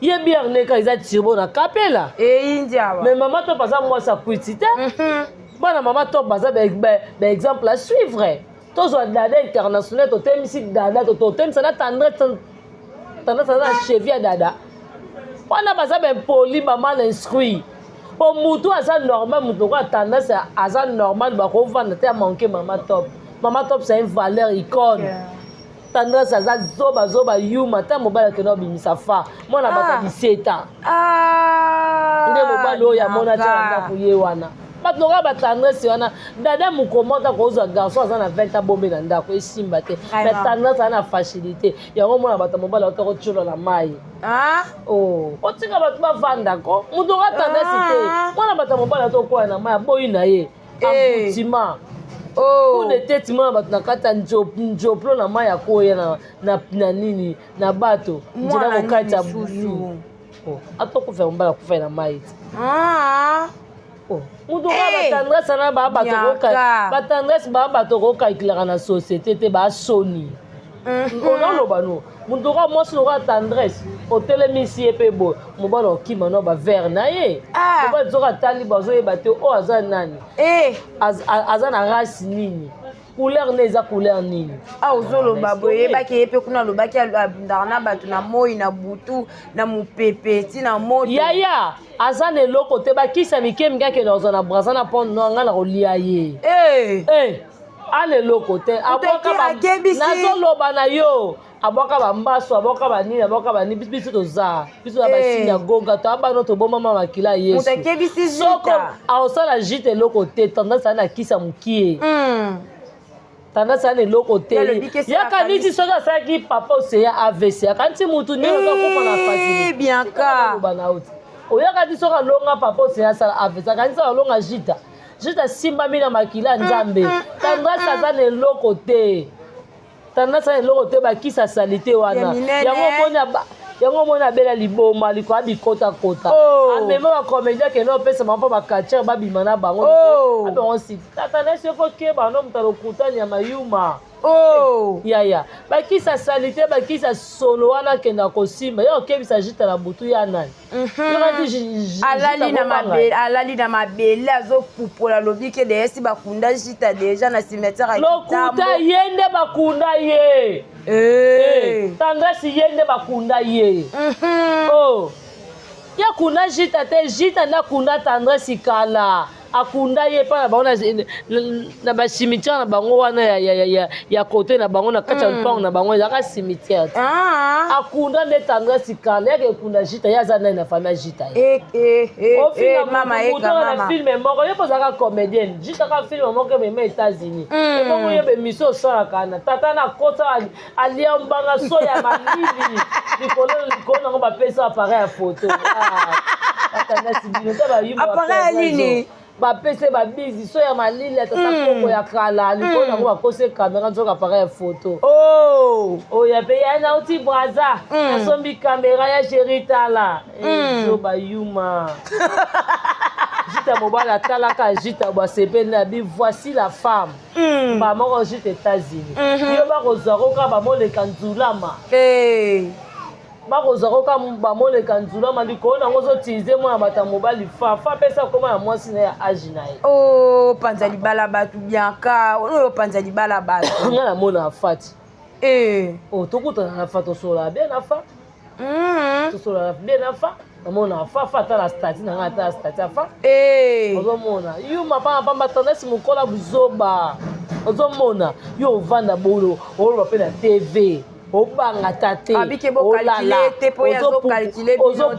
ye bière neka eza tirbo na kapela mais mama top aza mwasi akwiti te bana mama top baza ba exemple à suivre tozwa dada international totemisi dada totemisa na tendresse na cheville ya dada wana baza bempoli bamal instruit po mutu aza normal mutu oko tendresse aza normal bakovanda te amanke mama top c'est une valeur icône tendresse aza zoba yuma ta mobali akende obimisa fa mwana bato 17 ans nde mobali oyo amona te na ndako ye wana bato lokola batendresse wana dada mokomota kozwa garçon aza na 20 ans bombe na ndako esimba te mais tendresse aza na facilité yango mona bato mobali ota kotiola na mai otika bato bavandako moto oka tendresse te mwana bato mobali ota okoya na mai aboyi na ye amputima kuna tete mwana bato na kati ya njoplo na mai ya koya na nini na bato nzela kokati ya busu ata okufa mobali akufa na mai te mutu oka batendresse na batendresse baa bato kokalkulaka na société te basoni onaloba no mutu oka mwasi lokola tendresse otelemisi ye mpe boye mobali okima no bavere na ye mobali soki atali bazoyeba te oyo aza nani aza na race nini couleur ne eza couleur nini ozoloba boye yebaki ye mpe kuna alobaki abundaka na bato na moi na butu na mopepe ti na moto yaya aza na eloko te bakisa mike mike akende kozwa na braza na pont no nga na kolia ye ana eloko te nazoloba na yo abwaka bambaso abwaka banini biso toza biso ya basini ya gonga to abano tobomama makila ya yesu soko aosala jite eloko te tendance ana kisa mokie tendance ana eloko te yaka niti soki asalaki papa oseya AVC yaka nti mutu nini ozakufa na facilité oyaka ti soki alonga papa osenya asala avesa kanisi alonga jita jita simbami na makila nzambe tendresse aza na eloko te tendresse aza na eloko te bakisa sali te wana yango moni abela liboma likolo abikotakota amema bacomédien kende opesa bango mpo bacatiere babima na bango abango siti tendresse efo keba no moto alokutani ya mayuma yaya bakisa sali te bakisa solo wana akenda kosimba ye okebisa jita na butu ya nani alali na mabele azopupola lobi ke de esi bakunda jita deja na cimetière lokuta ye nde bakunda ye tendresse ye nde bakunda ye yakunda jita te jita nde akunda tendresse kala akunda ye pa na bango na bacimitière na bango wana ya kote na bango na kati ya lupango na bango ezaka cimitière te akunda nde tendresse kala yake ekunda jita ye aza nai na famille ya jita ye ofina filme moko ye mpo ozalaka comédienne jita ka filme moko emema États-Unis ebongo yebe miso osalaka na tata na kota alia mbanga so ya malili likolo nango bapesa appareil ya photo appareil ya nini bapese babizi so ya malili atata koko ya kala likolo nango bakose kamera nzoka appareil ya photo oyo ape ya nauti braza nasombi kamera ya chéri tala ezo bayuma jita mobala atalaka jita basepeli na bi voici la femme bamoko jita États-Unis yo bakozwa koka bamoleka nzulama bakozwa koka bamoleka nzulama likolo nango ozotilize mwana bata mobali fa apesa koma ya mwasi na ya age na ye panza libala bato bianka oyo panza libala bato nga namona afati tokutana na fa tosolola bien na fa tosolola bien na fa namona afa atala stati na nga atala stati afa ozomona yuma pamba tendresse mokola buzoba ozomona yo ovanda bolo oloba mpe na tv obangata te olala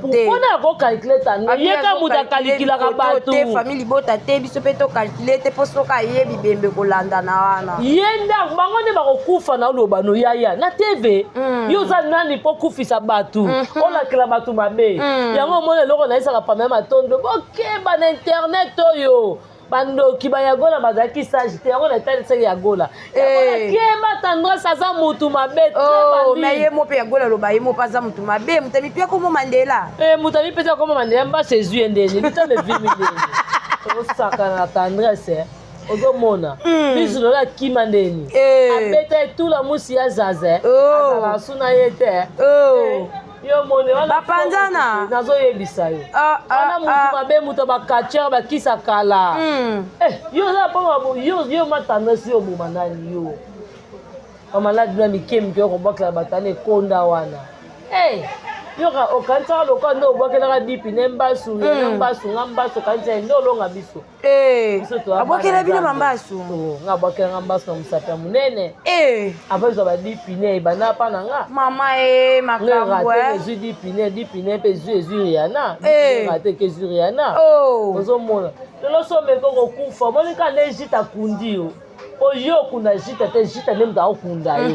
mpona yakokalkule tano yeka moto akalikilaka bato famille libota te biso mpe tokalkule te mpo soki ayebi bembe kolanda na wana ye ndango bango nde bakokufa na oloba no yaya na tv yo oza nani mpo okufisa bato olakela bato mabe yango omona eloko nayisaka pamba ya matondo bokeba na internet oyo bandoki bayagola bazalaki sage te yango na etalisaki yagola keba tendresse aza motu mabe me ye mo mpe yagola aloba ye mo mpe aza motu mabe moto ami mpe komo mandela moto ami mpesa komo mandela mbasa ezwi ye ndeni bitame vimi ndeni osakana na tendresse ozomona biso lola kima ndeni abeta etula musi ya zaze azala asuna ye te yo mone wana bapanzana nazoyebisa yo wana mutu mabe mutu bakatiere bakisa kala yo oza mpo yo matendresse yo oboma nani yo bamaladi na mike mike okobwakela batana ekonda wana yoka okanisaka lokola nde obwakelaka dipi ne mbasu na mbasu nga mbasu okanisa nde olonga biso abwakela bino bambasu nga abwakelanga mbasu na mosapi ya monene avezwa badipine ebanda mpa na nga mama makambo ezwi dipine mpe ezwi riana rate ke ezwi riana ozomona lelo someko kokufa omonika nde jita kundi yo oyo okunda jita te jita nde moto akokunda yo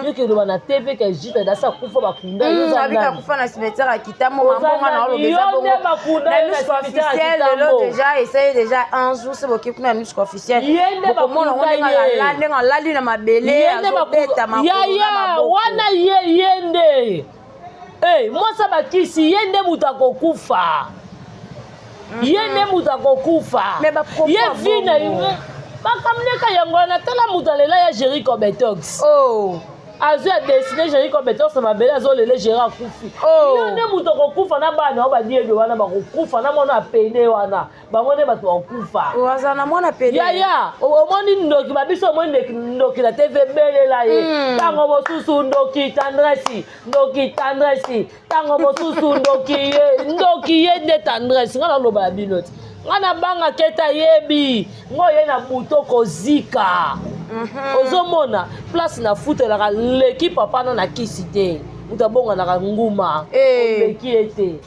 yoki eloba na tv ke jita dasi akufa bakunda yoabika kufa na cimetière ya kitamo mambonga na olobeza bongo na musique officielle lelo déjà essaye déjà un jour se boki kuna na musique officielle bokomona ngo ndenge alali na mabele azobeta yaya wana ye nde mwasa bakisi ye nde moto akokufa ye nde moto akokufa ye vi na bakamneka yango wana tala moto alela ya Jericho Betox azwi ya dessine Jericho Betox na mabele azolela Jeri akufi yo nde moto akokufa na bana o badiebe wana bakokufa na mwana apene wana bango nde bato bakokufa aza na mwana pene yaya omoni ndoki babiso omoni ndoki na tv belela ye ntango mosusu ndoki tendresse ntango mosusu ndoki ye nde tendresse nga naloba ya bino te nga na banga keta yebi ngo ye na buto kozika ozomona place na futelaka leki papa na na kisi te moto abonganaka nguma oleki ete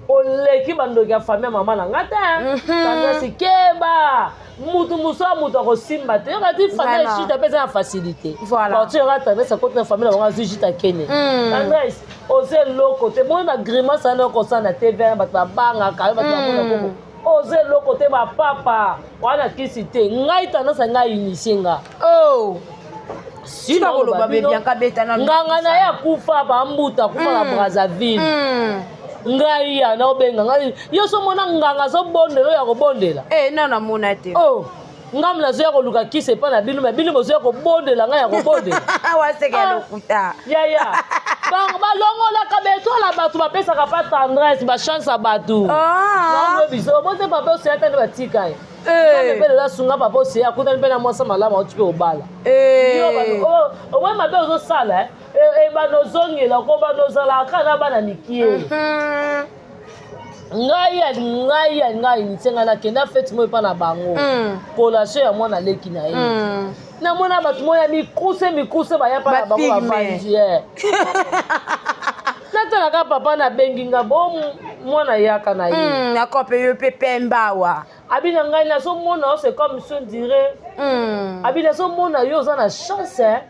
oleki bandoki ya famille mama na nga te tendresse keba mutu muso mutu akosimba te yoka ti famille jita mpe eza na facilité parti yoka tendresse akoti na famille na bango azwi jita kene tendresse oza eloko te moi bagrimance ana okosala te vere bato babangaka yo bato babona koko oza eloko te bapapa wana kisi te ngai tendresse ngai initie nga nganga na ye akufa bambuta akufa na Brazzaville ngai ya na obenga ngai yo so mona nganga zo bondela ya kobondela nana mona te ngam na zo ya koluka kise pa na bino me bino bozo ya kobondela ngai ya kobondela waseka lokuta ya balongolaka betola bato bapesaka pa tendresse bachance ya bato nango biso bote papa oseya tande batika ye mpe eza sunga papa oseya akutani mpe na mwasa malamu auti mpe obala omoi mabe ozosala ebana ozongela ko bana ozalaka na bana mikie ngai nitenga nakenda feti moi epa na bango kolation ya mwana leki na ye namona bato moi ya mikuse baya mpa na bango bavandi natalaka papa nabengi nga bo mwana yaka na ye akope yo mpe pembawa abina ngai nazomona o c'est comme si on dirait abina nazomona yo oza na chance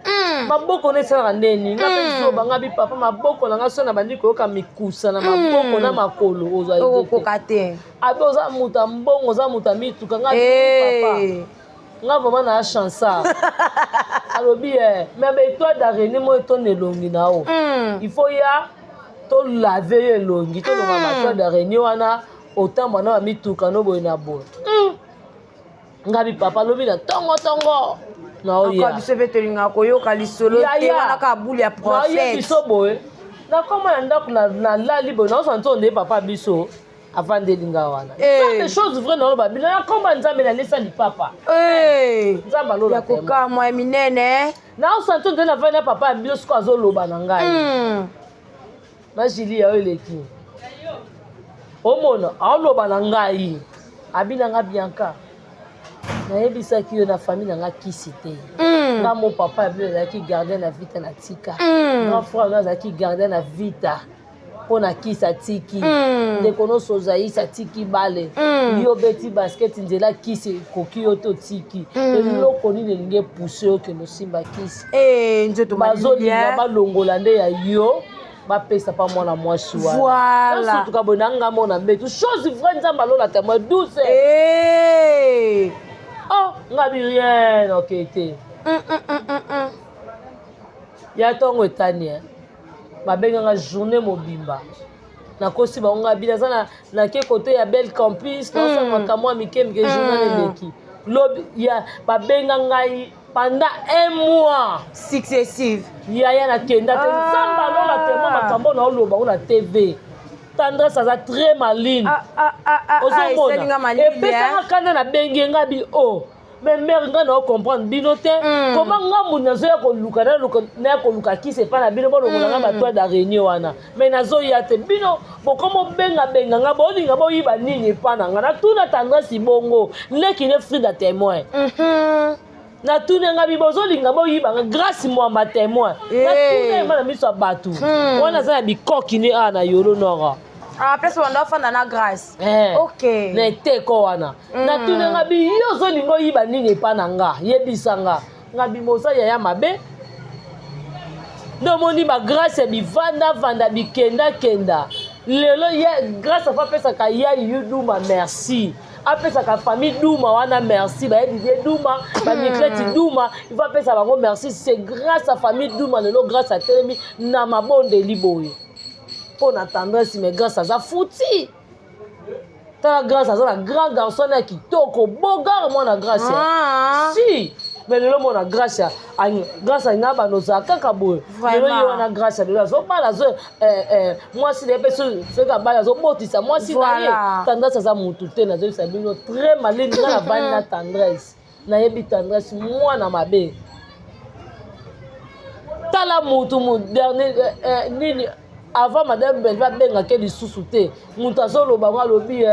maboko na esalaka ndeni nga mpe zoba nga bipapa maboko na nga so na bandi koyoka mikusa na maboko na makolo okokoka te abe oza moto ya mbongo oza moto ya mituka nga papa nga vraimen na chance alobi me betoile d'araignée mo etone elongi na o il faut ya tolave yo elongi tolonga batoile d'araignée wana otambwa na bamituka noboye na boye nga bipapa alobi na tongo na oya biso mpe tolingaka koyoka lisolo te wana kaka bule ya prophète biso boye nakoma na ndako nalali boye naosa ntonde ye papa biso avandeli nga wana des choses vrai naloba bino nakomba nzambe nalesa lipapa nzambe alola yakokamwa minene naosa ntonde navandi ya papa ya biso siko azoloba na ngai na jili ya oyo eleki omona aoloba na ngai abina nga bianka nayebisaki yo na famille na nga kisi te nga mo papa ya bino azalaki gardien na vita na tika nga frère nga azalaki gardien na vita mpo na kisi atiki ndeko nyonso ozaisi atiki bale yo beti basket nzela kisi ekoki yo te otiki eloko nini elingi epuse yo kende osimba kisi bazolinga balongola nde ya yo bapesa pa mwana mwasi wana surtout boye nanga mona mbetu chose vrai nzambe alola témoin douce nga bi rien oke te ya ntongo etani babenganga journée mobimba nakosi bango nga bina aza nake kote ya bel campus naosala makambo ya mike journal eleki lobi babenga ngai pendant 1 mois successive yaya nakenda te nzambe alola tema makambo naoloba ngo na tv tendresse aza très maline ozomona epesanga kanda nabengi nga bi mais mère nga na comprendre bino te comment nga mundu nazoya koluka naya koluka kisi epa na bino bolongolanga batoile d'araignée wana mais nazoya te bino bokomo benga nga bolinga boyiba nini epa na nga natuna tendresse bongo leki ne fruit da témoin natuna nga bibozolinga boyibanga grâce mwamba témoin natuna ema na miso ya bato wana aza na bikoki ne a na yolo nora place wanda ofanda na grâce na eteko wana natuna nga bi yo ozolinga oyiba nini epa na nga yebisa nga bimoza yaya mabe ndomoni bagrâce ya bivandavanda bikendakenda lelo grâce afa apesaka yai yu duma merci apesaka famille duma wana merci bayedidie duma bamikleti duma il va apesa bango merci c'est grâce à famille duma lelo grâce à telemi na mabondeli boye mpo na tendresse mais grâce aza futi tala grâce aza na grand garçon ya kitoko bogare mwana grâce si mais lelo mona grâce alinga bano ozala kaka boye lelo ye wana grâce lelo azobala mwasi na ye mpe soki abali azobotisa mwasi na ye tendresse aza motu te nazoyebisa bino très malini nga navandi na tendresse nayebi tendresse mwana mabe tala motu moderne nini avant madame Belva abengaki lisusu te moto azoloba ngo alobi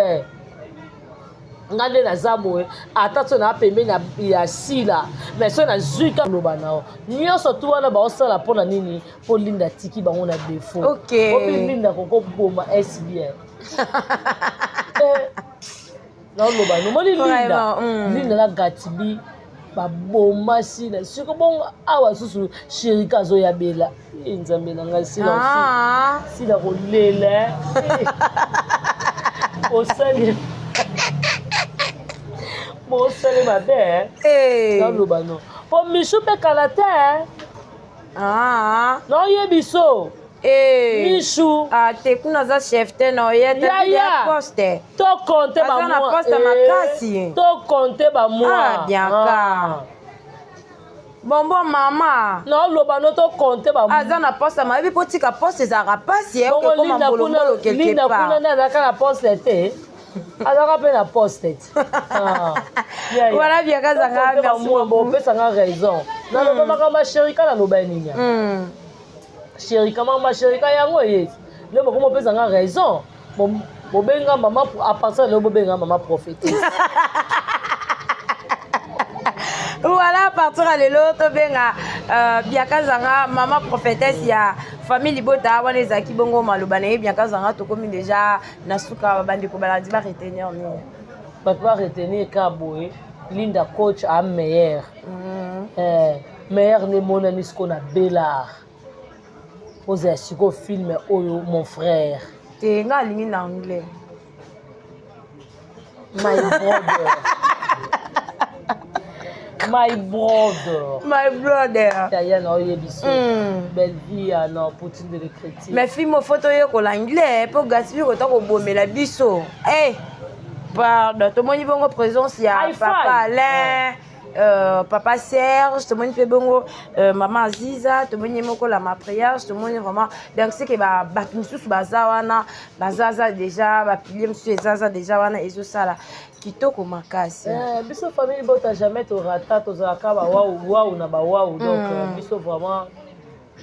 nga nde naza boye ata so na pembeni ya sila mais so nazwi ka loba nao nyonso tu wana baosala mpona nini mpo linda tiki bango na défaut obi linda kokoboma sbn naoloba nomoni linda na gatibi baboma sila siko bongo awa susu shérika azoyabela nzambe na ngai sila kolela osali mosali mabe naloba no po misu mpe kala te naoyebi so misu te kuna aza chef te na oyeta poste tokonte bamwa bianka bombo mama naoloba no tokonte aza na poste mayebi mpo tika poste ezalaka pasi okekoma mbolombolo quelque part kuna nde azalaka na poste te azalaka mpe na poste te wana bianka azanga opesanga raison naloba makambo ya shérika naloba nini shérika makambo ya shérika yango eyeti nde bokoma opesanga raison bobenga mama a partir de bobenga mama prophétesse voilà à partir de lelo tobenga bianka zanga mama prophétesse ya famille libota wana ezalaki bongo maloba na ye bianka zanga tokomi déjà na suka bandeko balandi baretenir nini bato baretenir ka boye linda coach a meilleur meilleur nde monani siko na belard ozala siko filme oyo mon frère te nga alingi na anglais my brother my brother ya na oyebi so belle vie na poutine de l'écriture mais film photo yekola anglais mpo gasibi kota kobomela biso pardon tomoni bongo présence ya papa Alain papa Serge tomoni mpe bongo mama Aziza tomoni moko la ma prière tomoni vraiment donc c'est que bato misusu baza wana bazaza déjà bapilier mosusu ezaza déjà wana ezosala kitoko makasi biso famille bota jamais torata tozalaka bawawu na bawawu donc biso vraiment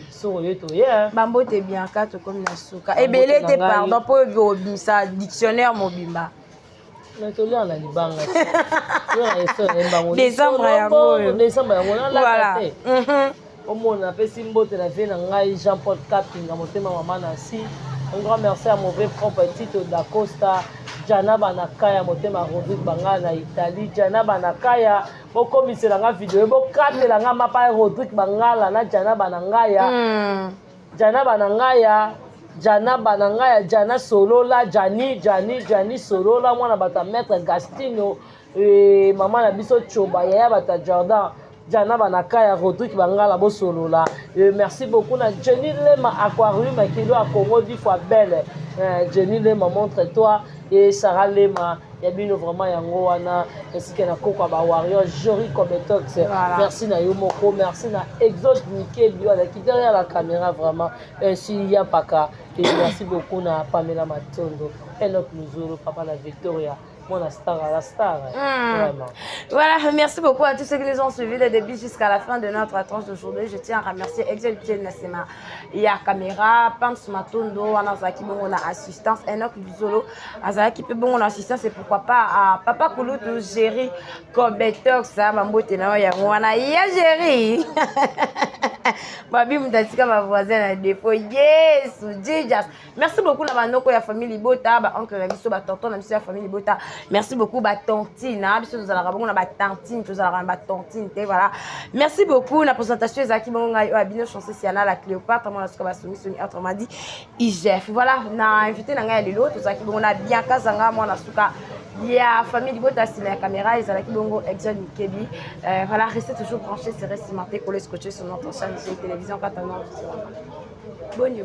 biso oyo toye bambote bianka tokomi na suka ebele te pardon mpo obimisa dictionnaire mobimba tolia na libanga décembre yango nalaka te omona apesi mbote na vie na ngai Jean Paul Kapinga motema mama nasi un grand merci à mauvais propre Tito Dacosta Jana Banakaya motema Rodrigue Bangala na Italie Jana Banakaya bokomisela nga video bokatela nga mapa Rodrigue Bangala na Jana Banangaya Jana Banangaya Jana Solola Jani Solola mwana bata maître Gastino mama na biso Choba yaya bata Jordan Jana Banakaya Rodrigue Bangala bo Solola merci beaucoup na Jenny Lema Aquarium Kilo à Congo 10 fois belle Jenny Lema montre-toi et Sarah Lema yabino vraiment yango wana ainsi que na Koko ba warrior Jory Kobetox merci na Yomoko merci na Exode Nikebi wala qui derrière la caméra vraiment ainsi ya paka et merci beaucoup na Pamela Matondo et notre Muzuru papa la Victoria mon star à la star vraiment. Voilà, merci beaucoup à tous ceux qui nous ont suivis le début jusqu'à la fin de notre tranche d'aujourd'hui. Je tiens à remercier Exode Nassema ya caméra Pams Matondo wana zaki bongo na assistance Enoch Bizolo azaki pe bongo na assistance et pourquoi pas à papa Kulutu Jerry Kobetox ça bambote na ya wana ya Jerry babi mutatika ba voisin na défaut yes Jesus merci beaucoup na banoko ya famille Libota ba oncle na biso ba tonton na biso ya famille Libota merci beaucoup ba tontine na biso tozalaka bongo na ba tantine tozalaka na ba tontine te voilà merci beaucoup la présentation ezaki bongo ngai abino chanceux siana la Cléopâtre moi na suka ba soumission autrement dit IGF voilà na invité na ngai lelo tozalaki bongo na Bianca Zanga moi na suka ya famille Libota la caméra ezalaki bongo Exxon Nikebi voilà restez toujours branchés c'est cimenté collé scotché sur notre chaîne de télévision Catalan bonne nuit.